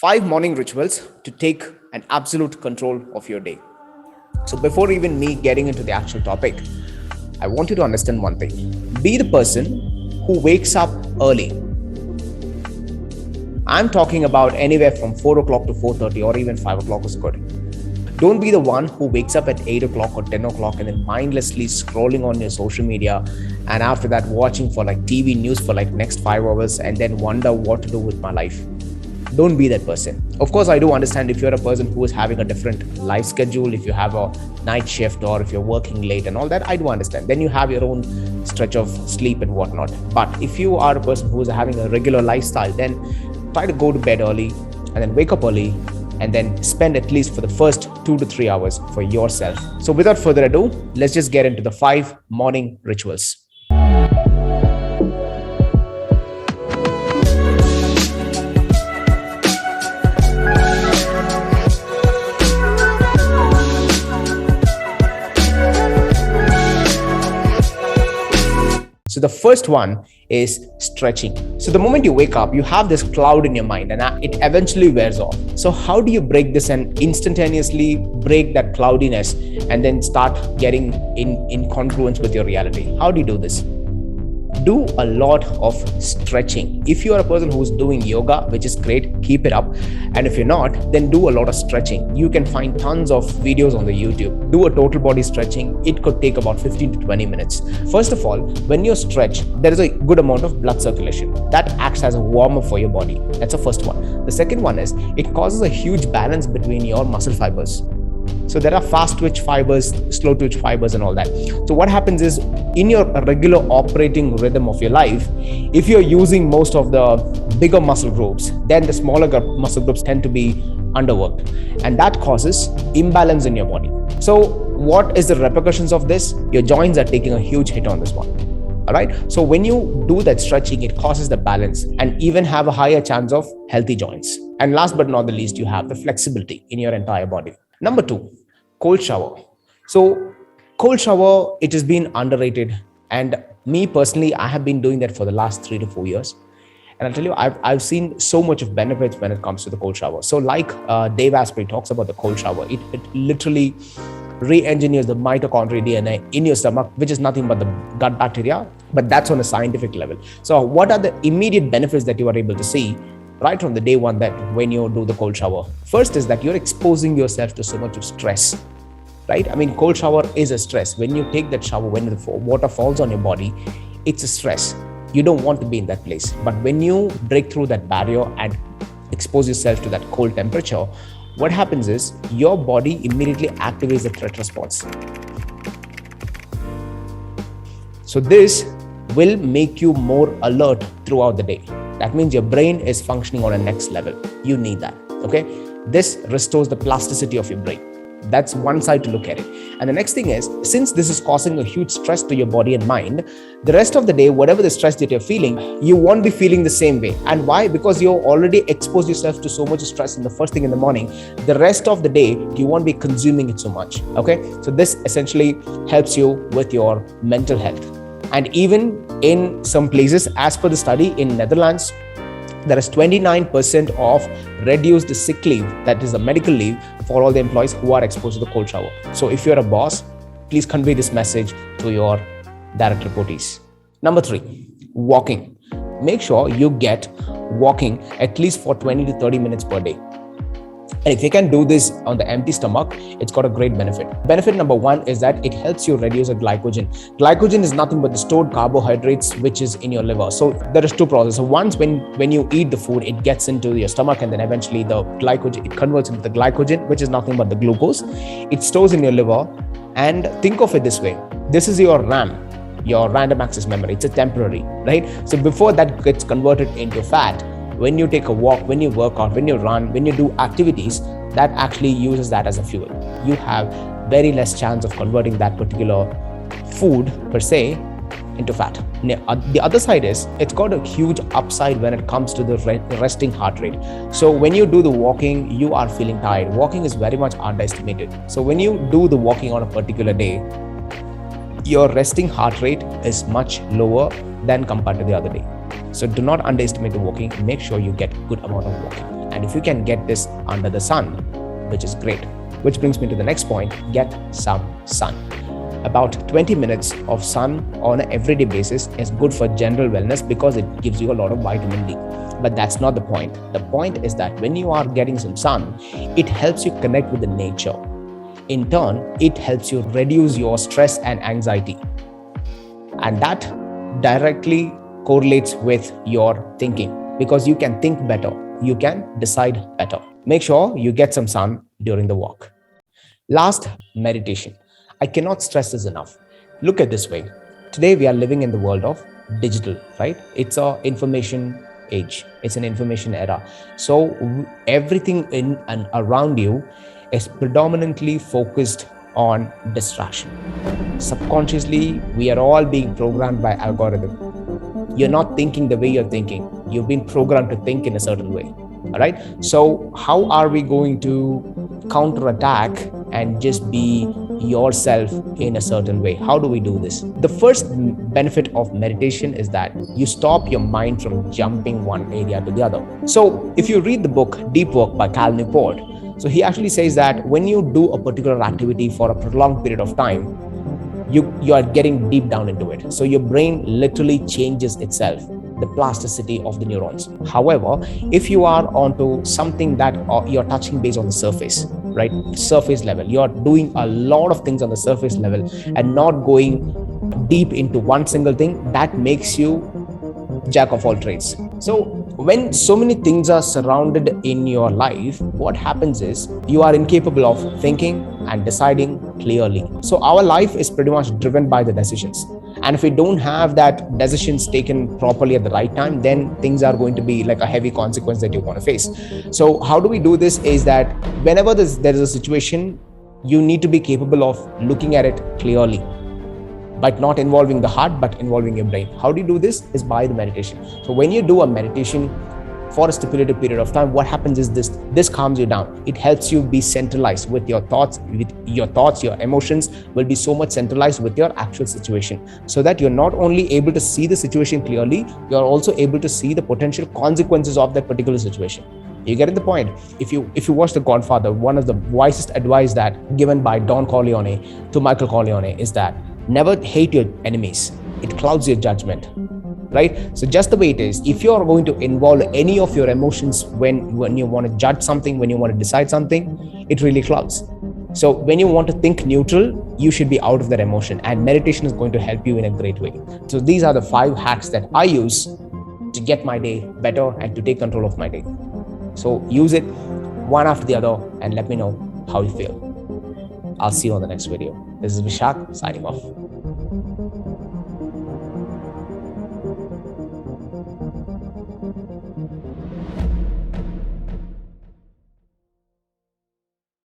5 morning rituals to take an absolute control of your day. So, before even me getting into the actual topic, I want you to understand one thing. Be the person who wakes up early. I'm talking about anywhere from 4 o'clock to 4:30 or even 5 o'clock is good. Don't be the one who wakes up at 8 o'clock or 10 o'clock and then mindlessly scrolling on your social media and after that watching for like TV news for like next 5 hours and then wonder what to do with my life. Don't be that person. Of course, I do understand if you're a person who is having a different life schedule, if you have a night shift or if you're working late and all that, I do understand. Then you have your own stretch of sleep and whatnot. But if you are a person who is having a regular lifestyle, then try to go to bed early and then wake up early and then spend at least for the first 2 to 3 hours for yourself. So without further ado, let's just get into the 5 morning rituals. So the first one is stretching. So the moment you wake up, you have this cloud in your mind and it eventually wears off. So how do you break this and instantaneously break that cloudiness and then start getting in congruence with your reality? How do you do this? Do a lot of stretching. If you are a person who's doing yoga, which is great, keep it up. And if you're not, then do a lot of stretching. You can find tons of videos on the YouTube. Do a total body stretching. It could take about 15 to 20 minutes. First of all, when you stretch, there is a good amount of blood circulation. That acts as a warm-up for your body. That's the first one. The second one is it causes a huge balance between your muscle fibers. So there are fast twitch fibers, slow twitch fibers and all that. So what happens is in your regular operating rhythm of your life, if you're using most of the bigger muscle groups, then the smaller muscle groups tend to be underworked. And that causes imbalance in your body. So what is the repercussions of this? Your joints are taking a huge hit on this one. All right. So when you do that stretching, it causes the balance and even have a higher chance of healthy joints. And last but not the least, you have the flexibility in your entire body. Number 2, cold shower. So cold shower, it has been underrated. And me personally, I have been doing that for the last 3 to 4 years. And I'll tell you, I've seen so much of benefits when it comes to the cold shower. So like Dave Asprey talks about the cold shower, it literally re-engineers the mitochondrial DNA in your stomach, which is nothing but the gut bacteria, but that's on a scientific level. So what are the immediate benefits that you are able to see right from the day one that when you do the cold shower? First is that you're exposing yourself to so much of stress, right? I mean, cold shower is a stress. When you take that shower, when the water falls on your body, it's a stress. You don't want to be in that place. But when you break through that barrier and expose yourself to that cold temperature, what happens is your body immediately activates the threat response. So this will make you more alert throughout the day. That means your brain is functioning on a next level. You need that, okay? This restores the plasticity of your brain. That's one side to look at it. And the next thing is, since this is causing a huge stress to your body and mind, the rest of the day, whatever the stress that you're feeling, you won't be feeling the same way. And why? Because you already exposed yourself to so much stress in the first thing in the morning. The rest of the day, you won't be consuming it so much, okay? So this essentially helps you with your mental health. And even in some places, as per the study in Netherlands, there is 29% of reduced sick leave, that is the medical leave, for all the employees who are exposed to the cold shower. So if you're a boss, please convey this message to your direct reportees. Number 3, walking. Make sure you get walking at least for 20 to 30 minutes per day. And if you can do this on the empty stomach, it's got a great benefit. Benefit number 1 is that it helps you reduce the glycogen. Glycogen is nothing but the stored carbohydrates which is in your liver. So there is 2 processes. So once when you eat the food, it gets into your stomach and then eventually the glycogen, it converts into the glycogen, which is nothing but the glucose. It stores in your liver. And think of it this way. This is your RAM, your random access memory. It's a temporary, right? So before that gets converted into fat, when you take a walk, when you work out, when you run, when you do activities, that actually uses that as a fuel. You have very less chance of converting that particular food per se into fat. The other side is it's got a huge upside when it comes to the resting heart rate. So when you do the walking, you are feeling tired. Walking is very much underestimated. So when you do the walking on a particular day, your resting heart rate is much lower than compared to the other day. So do not underestimate the walking. Make sure you get good amount of walking. And if you can get this under the sun, which is great. Which brings me to the next point, get some sun. About 20 minutes of sun on an everyday basis is good for general wellness because it gives you a lot of vitamin D. But that's not the point. The point is that when you are getting some sun, it helps you connect with the nature. In turn, it helps you reduce your stress and anxiety. And that directly correlates with your thinking because you can think better. You can decide better. Make sure you get some sun during the walk. Last, meditation. I cannot stress this enough. Look at this way. Today we are living in the world of digital, right? It's an information age. It's an information era. So everything in and around you is predominantly focused on distraction. Subconsciously, we are all being programmed by algorithm. You're not thinking the way you're thinking. You've been programmed to think in a certain way. All right. So how are we going to counterattack and just be yourself in a certain way? How do we do this? The first benefit of meditation is that you stop your mind from jumping one area to the other. So if you read the book Deep Work by Cal Newport, so he actually says that when you do a particular activity for a prolonged period of time, you are getting deep down into it. So your brain literally changes itself, the plasticity of the neurons. However, if you are onto something that you're touching base on the surface, right? Surface level, you're doing a lot of things on the surface level and not going deep into one single thing, that makes you jack of all trades. So when so many things are surrounded in your life, what happens is you are incapable of thinking and deciding clearly. So our life is pretty much driven by the decisions. And if we don't have that decisions taken properly at the right time, then things are going to be like a heavy consequence that you want to face. So how do we do this is that whenever there is a situation, you need to be capable of looking at it clearly, but not involving the heart, but involving your brain. How do you do this? Is by the meditation. So when you do a meditation for a stipulated period of time, what happens is this calms you down. It helps you be centralized with your thoughts. Your emotions will be so much centralized with your actual situation, so that you're not only able to see the situation clearly, you're also able to see the potential consequences of that particular situation. You get the point? If you watch The Godfather, one of the wisest advice that given by Don Corleone to Michael Corleone is that never hate your enemies. It clouds your judgment, right? So just the way it is, if you're going to involve any of your emotions when you want to judge something, when you want to decide something, it really clouds. So when you want to think neutral, you should be out of that emotion, and meditation is going to help you in a great way. So these are the 5 hacks that I use to get my day better and to take control of my day. So use it one after the other and let me know how you feel. I'll see you on the next video. This is Vishak signing off.